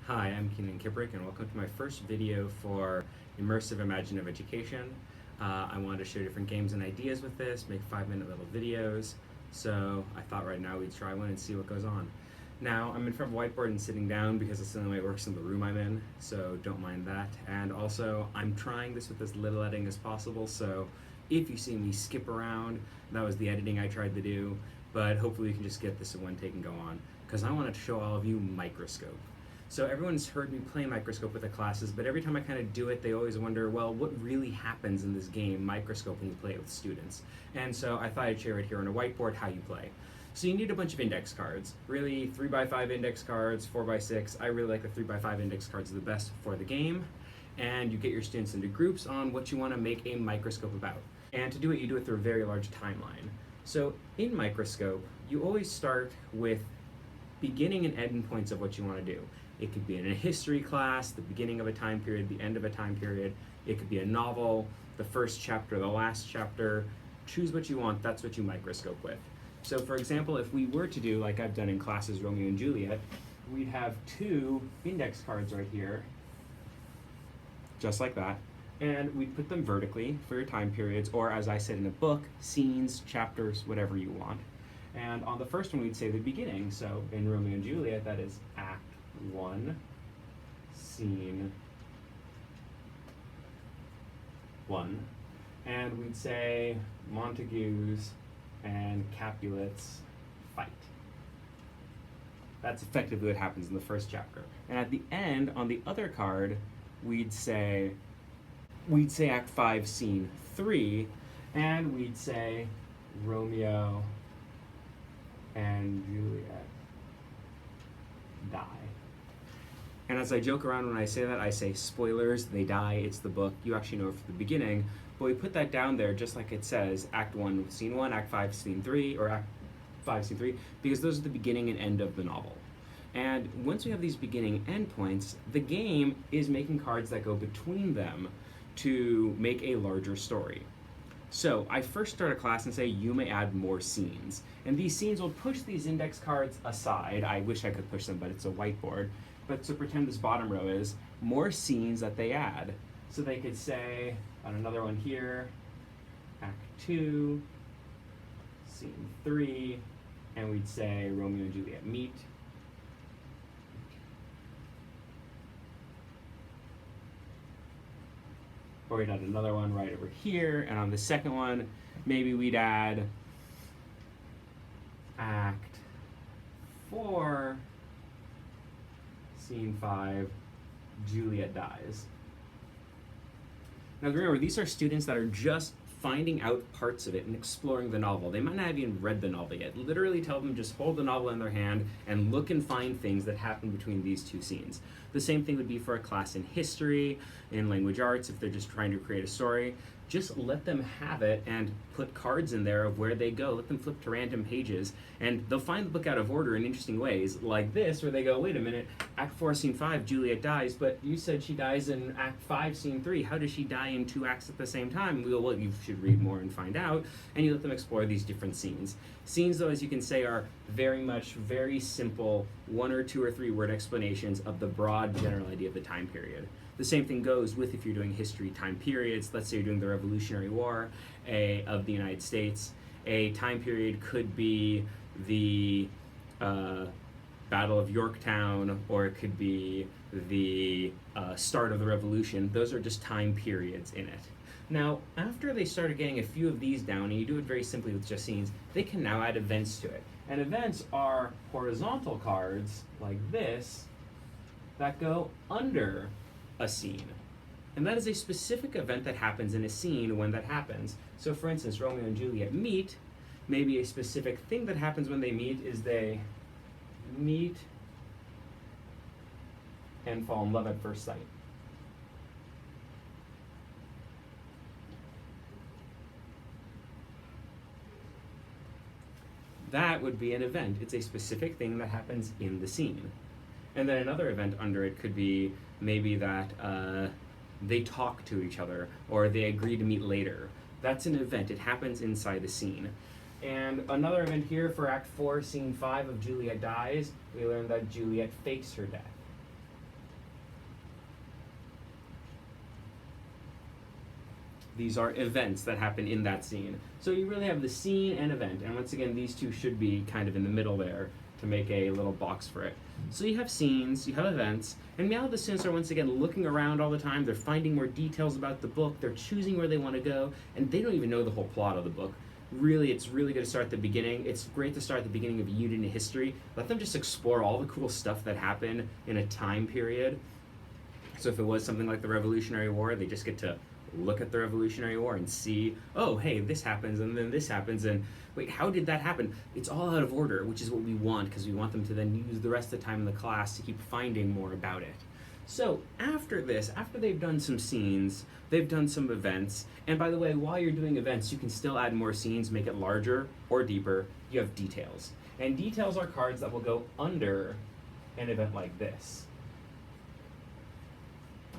Hi, I'm Keenan Kibrick, and welcome to my first video for Immersive Imaginative Education. I wanted to share different games and ideas with this, make 5-minute little videos, so I thought right now we'd try one and see what goes on. Now, I'm in front of a whiteboard and sitting down because it's the only way it works in the room I'm in, so don't mind that. And also, I'm trying this with as little editing as possible, so if you see me skip around, that was the editing I tried to do, but hopefully you can just get this in one take and go on, because I wanted to show all of you Microscope. So everyone's heard me play Microscope with the classes, but every time I kind of do it, they always wonder, well, what really happens in this game, Microscope, when you play it with students? And so I thought I'd share it here on a whiteboard how you play. So you need a bunch of index cards, really 3x5 index cards, 4x6. I really like the 3x5 index cards, the best for the game. And you get your students into groups on what you want to make a Microscope about. And to do it, you do it through a very large timeline. So in Microscope, you always start with beginning and end points of what you want to do. It could be in a history class, the beginning of a time period, the end of a time period. It could be a novel, the first chapter, the last chapter. Choose what you want, that's what you Microscope with. So for example, if we were to do, like I've done in classes, Romeo and Juliet, we'd have 2 index cards right here, just like that. And we'd put them vertically for your time periods, or as I said in a book, scenes, chapters, whatever you want. And on the first one, we'd say the beginning. So in Romeo and Juliet, that is Act 1, Scene 1. And we'd say Montagues and Capulets fight. That's effectively what happens in the first chapter. And at the end, on the other card, we'd say Act 5, Scene 3, and we'd say Romeo and Juliet die. And as I joke around when I say that, I say spoilers, they die, it's the book, you actually know it from the beginning, but we put that down there just like it says, Act 1, Scene 1, Act 5, Scene 3, or Act 5, Scene 3, because those are the beginning and end of the novel. And once we have these beginning and end points, the game is making cards that go between them to make a larger story. So I first start a class and say you may add more scenes. And these scenes will push these index cards aside. I wish I could push them, but it's a whiteboard. But so pretend this bottom row is more scenes that they add. So they could say, on another one here, Act 2, Scene 3, and we'd say Romeo and Juliet meet. Or we'd add another one right over here, and on the second one, maybe we'd add Act 4, Scene 5, Juliet dies. Now remember, these are students that are just finding out parts of it and exploring the novel. They might not have even read the novel yet. Literally tell them just hold the novel in their hand and look and find things that happen between these 2 scenes. The same thing would be for a class in history, in language arts, if they're just trying to create a story. Just let them have it and put cards in there of where they go. Let them flip to random pages, and they'll find the book out of order in interesting ways, like this, where they go, wait a minute, Act 4, Scene 5, Juliet dies, but you said she dies in Act 5, Scene 3. How does she die in 2 acts at the same time? We go, well, you should read more and find out, and you let them explore these different scenes. Scenes, though, as you can say, are very simple 1 or 2 or 3 word explanations of the broad general idea of the time period. The same thing goes with if you're doing history time periods. Let's say you're doing the Revolutionary War of the United States. A time period could be the Battle of Yorktown, or it could be the start of the Revolution. Those are just time periods in it. Now, after they started getting a few of these down, and you do it very simply with just scenes, they can now add events to it. And events are horizontal cards, like this, that go under a scene. And that is a specific event that happens in a scene when that happens. So for instance, Romeo and Juliet meet. Maybe a specific thing that happens when they meet is they meet and fall in love at first sight. That would be an event. It's a specific thing that happens in the scene. And then another event under it could be maybe that they talk to each other, or they agree to meet later. That's an event. It happens inside a scene. And another event here for Act 4, Scene 5 of Juliet Dies, we learned that Juliet fakes her death. These are events that happen in that scene. So you really have the scene and event, and once again, these two should be kind of in the middle there to make a little box for it. So you have scenes, you have events, and now the students are once again looking around all the time, they're finding more details about the book, they're choosing where they want to go, and they don't even know the whole plot of the book. Really, it's really good to start at the beginning. It's great to start at the beginning of a unit in history. Let them just explore all the cool stuff that happened in a time period. So if it was something like the Revolutionary War, they just get to look at the Revolutionary War and see, oh, hey, this happens, and then this happens, and wait, how did that happen? It's all out of order, which is what we want, because we want them to then use the rest of the time in the class to keep finding more about it. So after this, after they've done some scenes, they've done some events, and by the way, while you're doing events, you can still add more scenes, make it larger or deeper. You have details. And details are cards that will go under an event like this.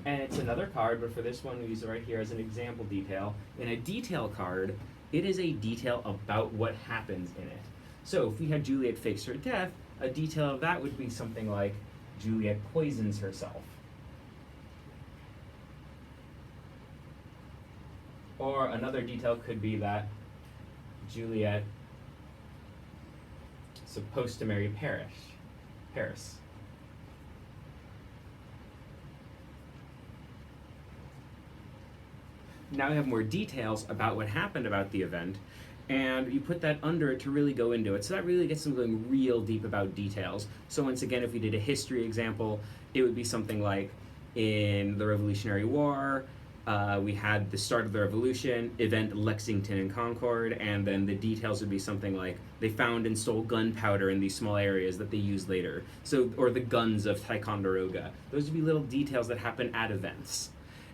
And it's another card, but for this one, we use it right here as an example detail. In a detail card, it is a detail about what happens in it. So if we had Juliet fakes her death, a detail of that would be something like Juliet poisons herself. Or another detail could be that Juliet is supposed to marry Paris. Now we have more details about what happened about the event, and you put that under it to really go into it. So that really gets them going real deep about details. So once again, if we did a history example, it would be something like in the Revolutionary War, we had the start of the revolution, event Lexington and Concord, and then the details would be something like they found and stole gunpowder in these small areas that they used later. So, or the guns of Ticonderoga. Those would be little details that happen at events.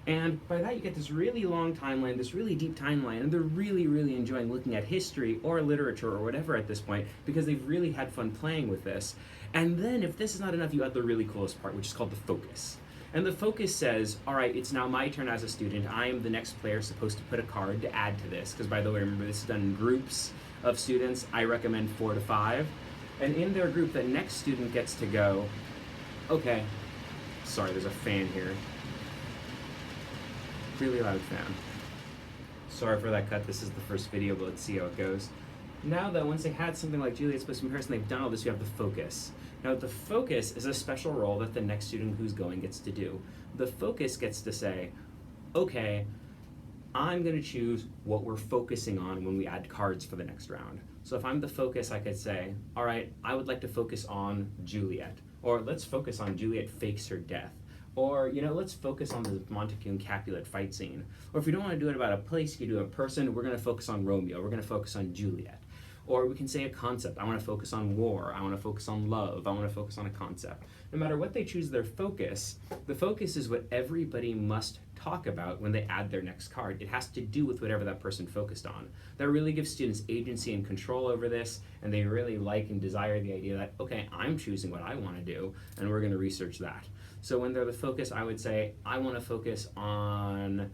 And by that you get this really long timeline, this really deep timeline, and they're really, really enjoying looking at history or literature or whatever at this point because they've really had fun playing with this. And then if this is not enough, you add the really coolest part, which is called the focus. And the focus says, all right, it's now my turn as a student. I am the next player supposed to put a card to add to this. Because by the way, remember this is done in groups of students. I recommend 4 to 5. And in their group, the next student gets to go, okay, sorry, there's a fan here. Really loud fan. Sorry for that cut, this is the first video, but let's see how it goes. Now that once they had something like Juliet's supposed to be Paris and they've done all this, you have the focus. Now the focus is a special role that the next student who's going gets to do. The focus gets to say, okay, I'm going to choose what we're focusing on when we add cards for the next round. So if I'm the focus, I could say, all right, I would like to focus on Juliet. Or let's focus on Juliet fakes her death. Or, you know, let's focus on the Montague and Capulet fight scene. Or if you don't want to do it about a place, you can do a person, we're going to focus on Romeo, we're going to focus on Juliet. Or we can say a concept, I want to focus on war, I want to focus on love, I want to focus on a concept. No matter what they choose their focus, the focus is what everybody must talk about when they add their next card. It has to do with whatever that person focused on. That really gives students agency and control over this, and they really like and desire the idea that, okay, I'm choosing what I want to do, and we're going to research that. So when they're the focus, I would say, I want to focus on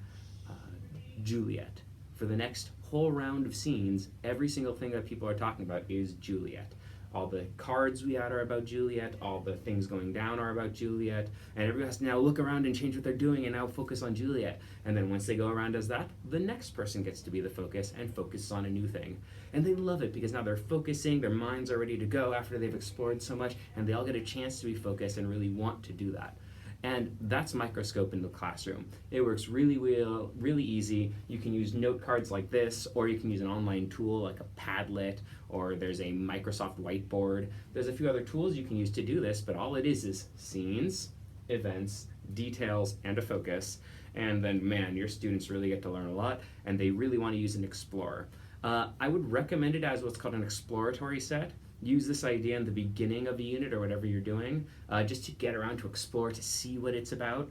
Juliet. For the next whole round of scenes, every single thing that people are talking about is Juliet. All the cards we add are about Juliet, all the things going down are about Juliet, and everyone has to now look around and change what they're doing and now focus on Juliet. And then once they go around as that, the next person gets to be the focus and focuses on a new thing. And they love it because now they're focusing, their minds are ready to go after they've explored so much, and they all get a chance to be focused and really want to do that. And that's Microscope in the classroom. It works really well, really easy. You can use note cards like this, or you can use an online tool like a Padlet, or there's a Microsoft whiteboard. There's a few other tools you can use to do this, but all it is scenes, events, details, and a focus. And then, man, your students really get to learn a lot, and they really want to use an explorer. I would recommend it as what's called an exploratory set. Use this idea in the beginning of the unit or whatever you're doing, just to get around to explore, to see what it's about.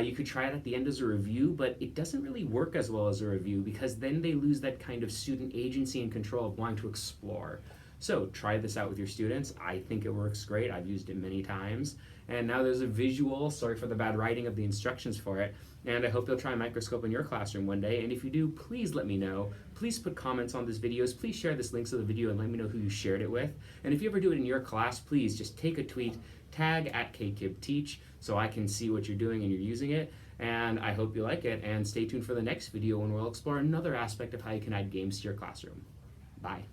You could try it at the end as a review, but it doesn't really work as well as a review because then they lose that kind of student agency and control of wanting to explore. So try this out with your students. I think it works great. I've used it many times. And now there's a visual, sorry for the bad writing of the instructions for it, and I hope you'll try Microscope in your classroom one day, and if you do, please let me know. Please put comments on this videos, please share this links to the video and let me know who you shared it with. And if you ever do it in your class, please just take a tweet, tag @KKibTeach, so I can see what you're doing and you're using it. And I hope you like it, and stay tuned for the next video when we'll explore another aspect of how you can add games to your classroom. Bye.